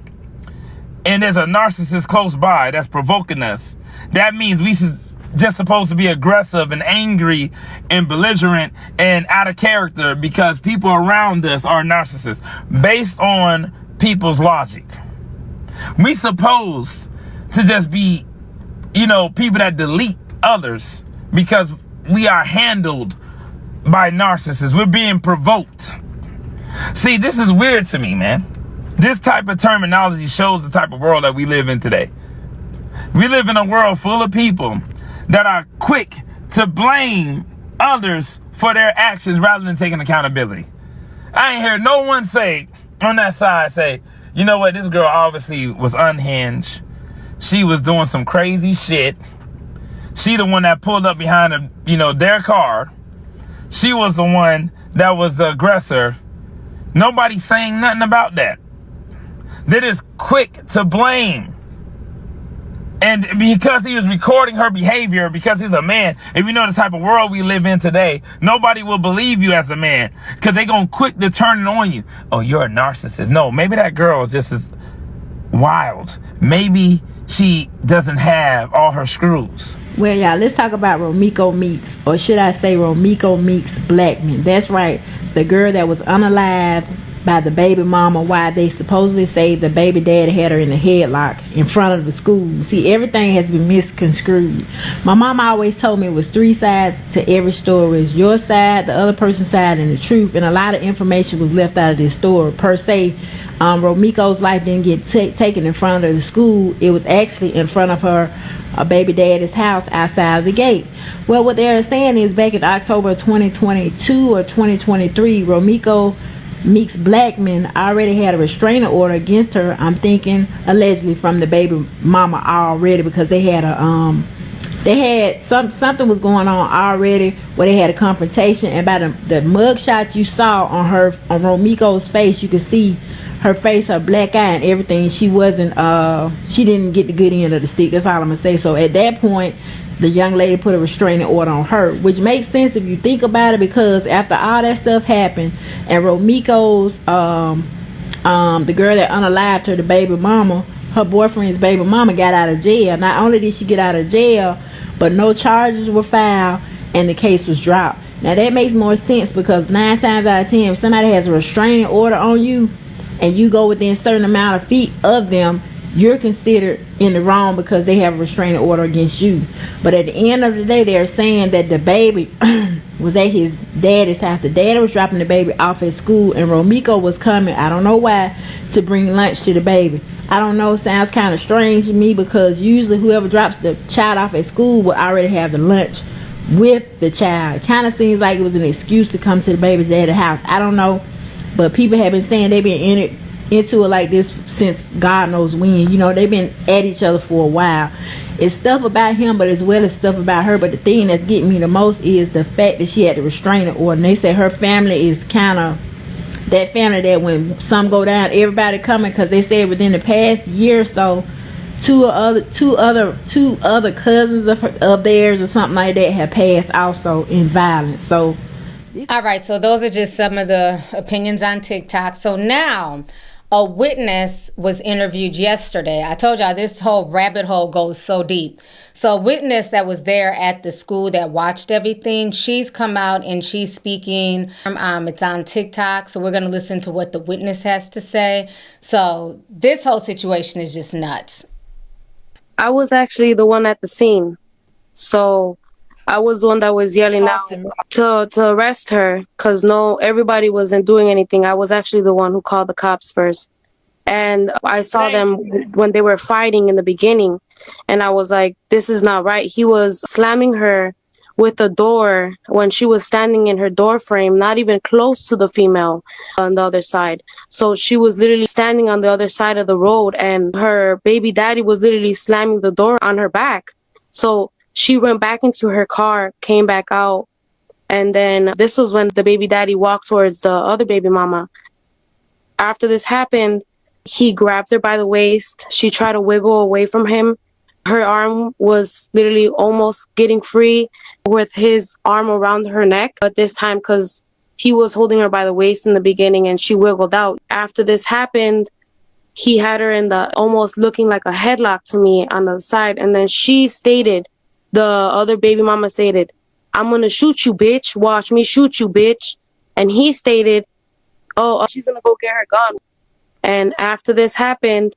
and there's a narcissist close by that's provoking us, that means we should just supposed to be aggressive and angry and belligerent and out of character because people around us are narcissists based on people's logic. We supposed to just be, people that delete others because we are handled by narcissists. We're being provoked. See, this is weird to me, man. This type of terminology shows the type of world that we live in today. We live in a world full of people that are quick to blame others for their actions rather than taking accountability. I ain't heard no one say on that side, say, you know what, this girl obviously was unhinged. She was doing some crazy shit. She the one that pulled up behind their car. She was the one that was the aggressor. Nobody's saying nothing about that. They're just quick to blame. And because he was recording her behavior, because he's a man, if you know the type of world we live in today, nobody will believe you as a man because they're going to quick to turn it on you. Oh, you're a narcissist. No, maybe that girl just is wild. Maybe she doesn't have all her screws. Well, y'all, let's talk about Romeca Meeks, or should I say Romeca Meeks Blackman. That's right. The girl that was unalived by the baby mama why they supposedly say the baby daddy had her in the headlock in front of the school. See, everything has been misconstrued. My mama always told me it was 3 sides to every story. It's your side, the other person's side, and the truth. And a lot of information was left out of this story. Per se, Romeco's life didn't get taken in front of the school. It was actually in front of her baby daddy's house outside of the gate. Well, what they're saying is back in October 2022 or 2023, Romeca Meeks Blackman already had a restraining order against her. I'm thinking allegedly from the baby mama already, because they had something was going on already where they had a confrontation. And by the mug shot you saw on Romeco's face, you could see her face, her black eye and everything. She didn't get the good end of the stick. That's all I'm gonna say. So at that point, the young lady put a restraining order on her, which makes sense if you think about it, because after all that stuff happened and Romeco's the girl that unalived her, the baby mama, her boyfriend's baby mama, got out of jail. Not only did she get out of jail, but no charges were filed and the case was dropped. Now that makes more sense, because 9 times out of 10, if somebody has a restraining order on you and you go within a certain amount of feet of them, you're considered in the wrong because they have a restraining order against you. But at the end of the day, they're saying that the baby was at his daddy's house. The daddy was dropping the baby off at school, and Romeca was coming, I don't know why, to bring lunch to the baby. I don't know, sounds kind of strange to me, because usually whoever drops the child off at school would already have the lunch with the child. It kind of seems like it was an excuse to come to the baby's daddy's house. I don't know, but people have been saying they've been into it like this since God knows when. You know, they've been at each other for a while. It's stuff about him, but as well as stuff about her. But the thing that's getting me the most is the fact that she had the restraining order. And they say her family is kind of that family that when some go down, everybody coming, because they said within the past year or so, two other cousins of theirs or something like that have passed also in violence. So all right, so those are just some of the opinions on TikTok. So now a witness was interviewed yesterday. I told y'all this whole rabbit hole goes so deep. So a witness that was there at the school that watched everything, she's come out and she's speaking. It's on TikTok, so we're going to listen to what the witness has to say. So this whole situation is just nuts. I was actually the one at the scene. So I was the one that was yelling out to arrest her, because everybody wasn't doing anything. I was actually the one who called the cops first. And I saw them when they were fighting in the beginning. And I was like, this is not right. He was slamming her with the door when she was standing in her door frame, not even close to the female on the other side. So she was literally standing on the other side of the road, and her baby daddy was literally slamming the door on her back. So she went back into her car, came back out, and then this was when the baby daddy walked towards the other baby mama. After this happened, he grabbed her by the waist. She tried to wiggle away from him. Her arm was literally almost getting free with his arm around her neck, but this time because he was holding her by the waist in the beginning and she wiggled out. After this happened, he had her in the almost looking like a headlock to me on the side, and then she stated, the other baby mama stated, "I'm gonna shoot you, bitch. Watch me shoot you, bitch." And he stated, "Oh, she's gonna go get her gun." And after this happened,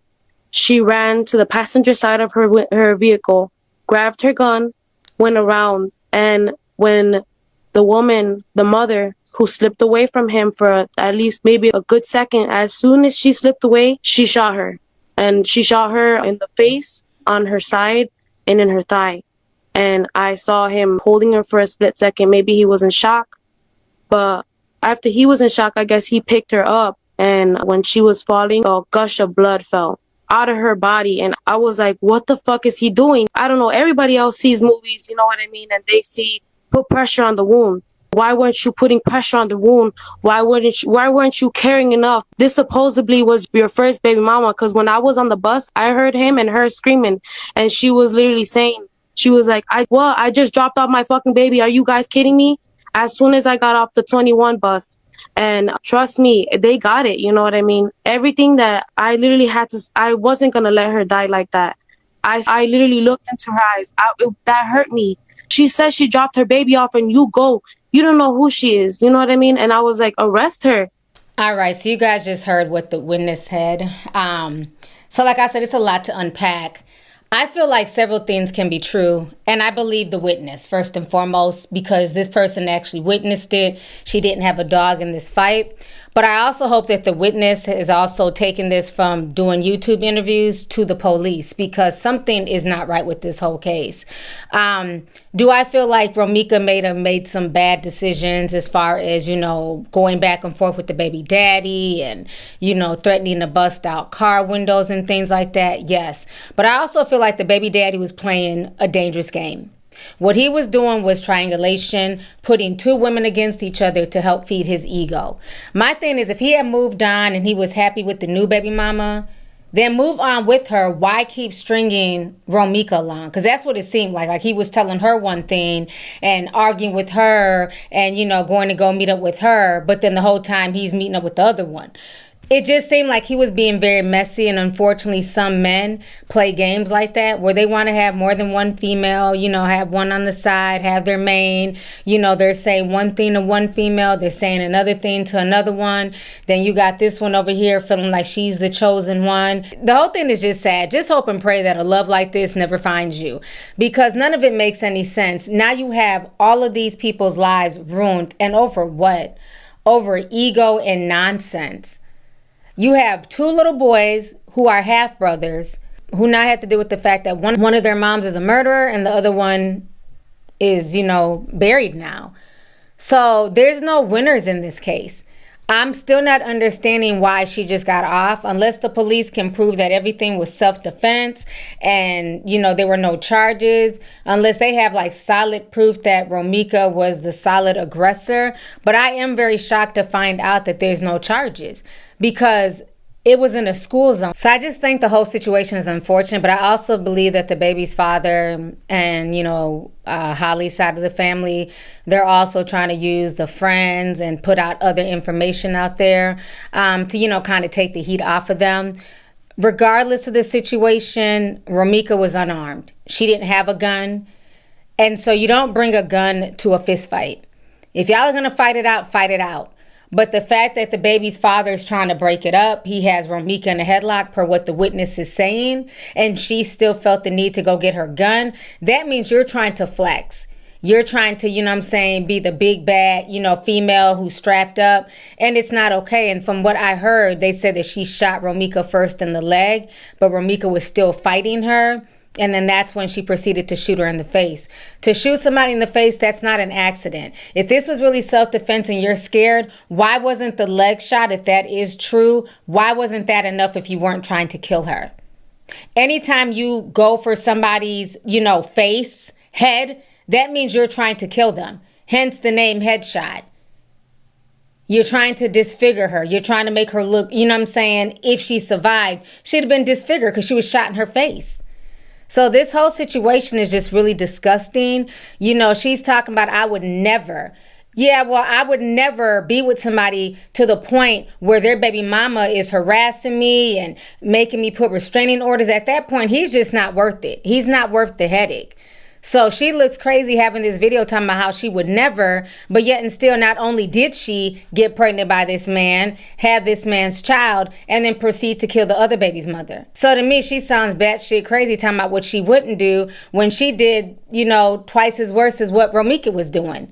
she ran to the passenger side of her vehicle, grabbed her gun, went around, and when the woman, the mother, who slipped away from him for at least maybe a good second, as soon as she slipped away, she shot her. And she shot her in the face, on her side, and in her thigh. And I saw him holding her for a split second. Maybe he was in shock. But after he was in shock, I guess he picked her up. And when she was falling, a gush of blood fell out of her body. And I was like, what the fuck is he doing? I don't know. Everybody else sees movies, you know what I mean? And they see, put pressure on the wound. Why weren't you putting pressure on the wound? Why weren't you caring enough? This supposedly was your first baby mama. Because when I was on the bus, I heard him and her screaming. And she was literally saying, she was like, I just dropped off my fucking baby. Are you guys kidding me? As soon as I got off the 21 bus. And trust me, they got it. You know what I mean? Everything that I literally I wasn't going to let her die like that. I literally looked into her eyes. That hurt me. She says she dropped her baby off and you go. You don't know who she is. You know what I mean? And I was like, arrest her. All right, so you guys just heard what the witness said. So like I said, it's a lot to unpack. I feel like several things can be true, and I believe the witness first and foremost because this person actually witnessed it. She didn't have a dog in this fight. But I also hope that the witness has also taken this from doing YouTube interviews to the police because something is not right with this whole case. Do I feel like Romeca made some bad decisions as far as, going back and forth with the baby daddy and, threatening to bust out car windows and things like that? Yes. But I also feel like the baby daddy was playing a dangerous game. What he was doing was triangulation, putting two women against each other to help feed his ego. My thing is, if he had moved on and he was happy with the new baby mama, then move on with her. Why keep stringing Romeca along? Because that's what it seemed like. Like he was telling her one thing and arguing with her and, going to go meet up with her. But then the whole time he's meeting up with the other one. It just seemed like he was being very messy, and unfortunately some men play games like that where they want to have more than one female, have one on the side, have their main, they're saying one thing to one female, they're saying another thing to another one. Then you got this one over here feeling like she's the chosen one. The whole thing is just sad. Just hope and pray that a love like this never finds you because none of it makes any sense. Now you have all of these people's lives ruined, and over what? Over ego and nonsense. You have two little boys who are half brothers who now have to deal with the fact that one of their moms is a murderer and the other one is, buried now. So there's no winners in this case. I'm still not understanding why she just got off unless the police can prove that everything was self-defense and, there were no charges, unless they have solid proof that Romeca was the solid aggressor. But I am very shocked to find out that there's no charges because it was in a school zone. So I just think the whole situation is unfortunate, but I also believe that the baby's father and, Holly's side of the family, they're also trying to use the friends and put out other information out there to, kind of take the heat off of them. Regardless of the situation, Romeca was unarmed. She didn't have a gun. And so you don't bring a gun to a fist fight. If y'all are going to fight it out, fight it out. But the fact that the baby's father is trying to break it up, he has Romeca in a headlock per what the witness is saying, and she still felt the need to go get her gun, that means you're trying to flex. You're trying to, be the big bad, female who's strapped up, and it's not okay. And from what I heard, they said that she shot Romeca first in the leg, but Romeca was still fighting her. And then that's when she proceeded to shoot her in the face. To shoot somebody in the face, that's not an accident. If this was really self-defense and you're scared, why wasn't the leg shot, if that is true, why wasn't that enough if you weren't trying to kill her? Anytime you go for somebody's, face, head, that means you're trying to kill them. Hence the name headshot. You're trying to disfigure her. You're trying to make her look, if she survived, she'd have been disfigured because she was shot in her face. So this whole situation is just really disgusting. She's talking about, I would never. Yeah, well, I would never be with somebody to the point where their baby mama is harassing me and making me put restraining orders. At that point, he's just not worth it. He's not worth the headache. So she looks crazy having this video talking about how she would never, but yet and still not only did she get pregnant by this man, have this man's child, and then proceed to kill the other baby's mother. So to me, she sounds batshit crazy talking about what she wouldn't do when she did, twice as worse as what Romeca was doing.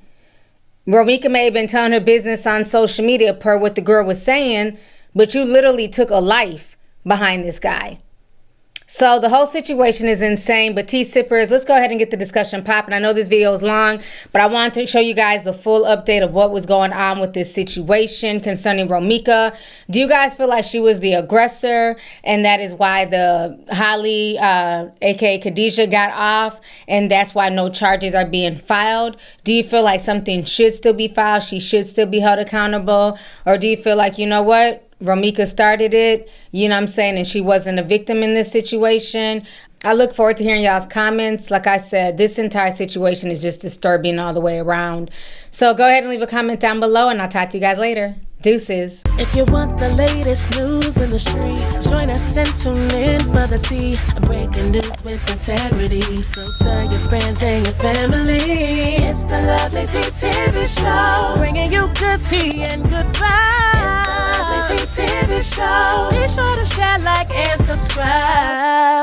Romeca may have been telling her business on social media per what the girl was saying, but you literally took a life behind this guy. So the whole situation is insane, but tea sippers, let's go ahead and get the discussion popping. I know this video is long, but I wanted to show you guys the full update of what was going on with this situation concerning Romeca. Do you guys feel like she was the aggressor and that is why the Holly, aka Khadijah, got off and that's why no charges are being filed? Do you feel like something should still be filed? She should still be held accountable? Or do you feel like, you know what? Romeca started it, and she wasn't a victim in this situation. I look forward to hearing y'all's comments. Like I said, this entire situation is just disturbing all the way around. So go ahead and leave a comment down below, and I'll talk to you guys later. Deuces. If you want the latest news in the streets, join us and tune in for the tea. Breaking news with integrity. So tell your friends and your family. It's the Lovelyti TV show, bringing you good tea and good vibes. Lovelyti TV show. Be sure to share, like, and subscribe.